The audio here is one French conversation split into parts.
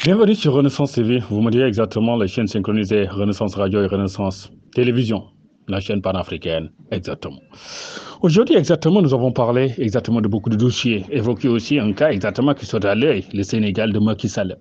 Bienvenue sur Renaissance TV. Vous me direz exactement les chaînes synchronisées Renaissance Radio et Renaissance Télévision, la chaîne panafricaine, exactement. Aujourd'hui, exactement, nous avons parlé exactement de beaucoup de dossiers, évoqué aussi un cas exactement qui soit à l'œil, le Sénégal de Macky Sall.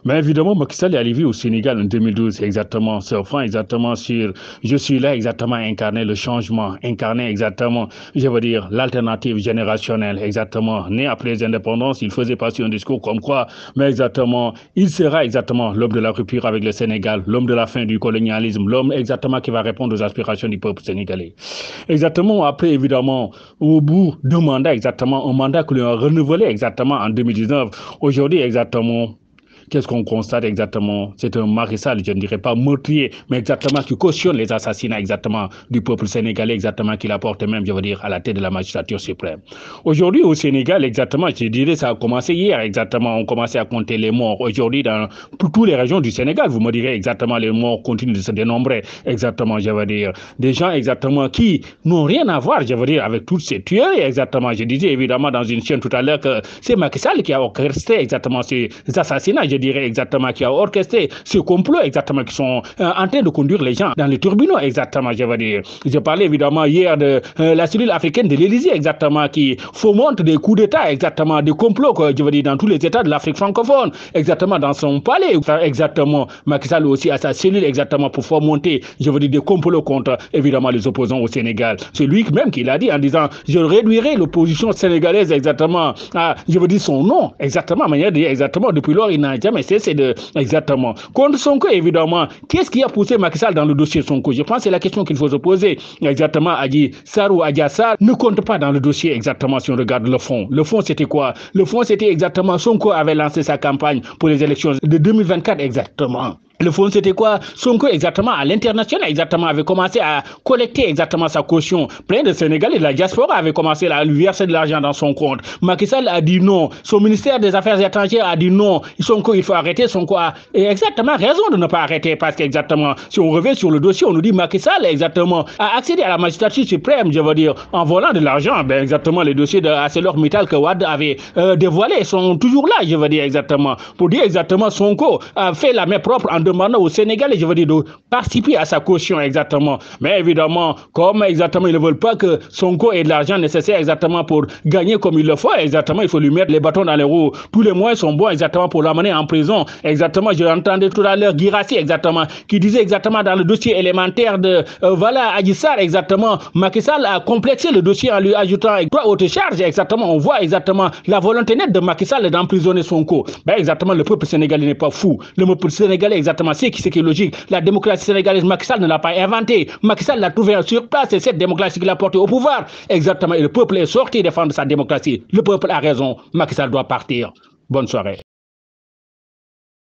Mais évidemment, Macky Sall est arrivé au Sénégal en 2012, exactement, surfant exactement sur je suis là exactement incarner le changement, incarner exactement, je veux dire, l'alternative générationnelle, exactement, né après l'indépendance, il faisait passer un discours comme quoi, mais exactement, il sera exactement l'homme de la rupture avec le Sénégal, l'homme de la fin du colonialisme, l'homme exactement qui va répondre aux aspirations du peuple sénégalais. Exactement, après, évidemment, au bout d'un mandat, exactement, un mandat que l'on a renouvelé exactement en 2019. Aujourd'hui, exactement, qu'est-ce qu'on constate exactement? C'est un Macky Sall, je ne dirais pas meurtrier, mais exactement qui cautionne les assassinats exactement du peuple sénégalais, exactement qu'il apporte même, je veux dire, à la tête de la magistrature suprême. Aujourd'hui au Sénégal, exactement, je dirais, ça a commencé hier, exactement, on commençait à compter les morts. Aujourd'hui, dans toutes les régions du Sénégal, vous me direz exactement, les morts continuent de se dénombrer, exactement, je veux dire, des gens exactement qui n'ont rien à voir, je veux dire, avec toutes ces tueries, exactement. Je disais évidemment dans une chaîne tout à l'heure que c'est Macky Sall qui a orchestré exactement ces assassinats, je dirais exactement, qui a orchestré ce complot exactement, qui sont en train de conduire les gens dans les tribunaux exactement, je veux dire. Je parlais évidemment hier de la cellule africaine de l'Élysée exactement, qui fomente des coups d'État exactement, des complots, je veux dire, dans tous les États de l'Afrique francophone, exactement, dans son palais exactement. Macky Sall aussi à sa cellule exactement pour fomenter, je veux dire, des complots contre évidemment les opposants au Sénégal. C'est lui même qui l'a dit en disant je réduirai l'opposition sénégalaise exactement à, je veux dire, son nom exactement, manière de dire exactement. Depuis lors, il n'a jamais cessé de exactement. Contre Sonko, évidemment, qu'est-ce qui a poussé Macky Sall dans le dossier Sonko? Je pense que c'est la question qu'il faut se poser. Exactement, Adji Sarr ou Adji Sarr ne compte pas dans le dossier exactement si on regarde le fond. Le fond, c'était quoi? Le fond, c'était exactement Sonko avait lancé sa campagne pour les élections de 2024 exactement. Le fond, c'était quoi? Sonko, exactement, à l'international, exactement, avait commencé à collecter exactement sa caution. Plein de Sénégalais de la diaspora avaient commencé à lui verser de l'argent dans son compte. Macky Sall a dit non. Son ministère des Affaires étrangères a dit non. Sonko, il faut arrêter. Sonko a exactement raison de ne pas arrêter parce qu'exactement, si on revient sur le dossier, on nous dit Macky Sall, exactement, a accédé à la magistrature suprême, je veux dire, en volant de l'argent. Ben, exactement, les dossiers de ArcelorMittal que Wade avait dévoilés sont toujours là, je veux dire, exactement. Pour dire exactement, Sonko a fait la main propre en demandant au Sénégalais, je veux dire, de participer à sa caution exactement. Mais évidemment, comme exactement, ils ne veulent pas que Sonko ait de l'argent nécessaire exactement pour gagner comme il le faut, exactement, il faut lui mettre les bâtons dans les roues. Tous les moyens sont bons exactement pour l'amener en prison. Exactement, je entendais tout à l'heure Guirassy exactement, qui disait exactement dans le dossier élémentaire de voilà, Adji Sarr exactement, Macky Sall a complexé le dossier en lui ajoutant trois autres charges exactement. On voit exactement la volonté nette de Macky Sall d'emprisonner Sonko. Ben exactement, le peuple sénégalais n'est pas fou. Le peuple sénégalais exactement, c'est qui est logique. La démocratie sénégalaise, Macky Sall ne l'a pas inventée. Macky Sall l'a trouvé sur place et cette démocratie qu'il a portée au pouvoir. Exactement. Et le peuple est sorti défendre sa démocratie. Le peuple a raison. Macky Sall doit partir. Bonne soirée.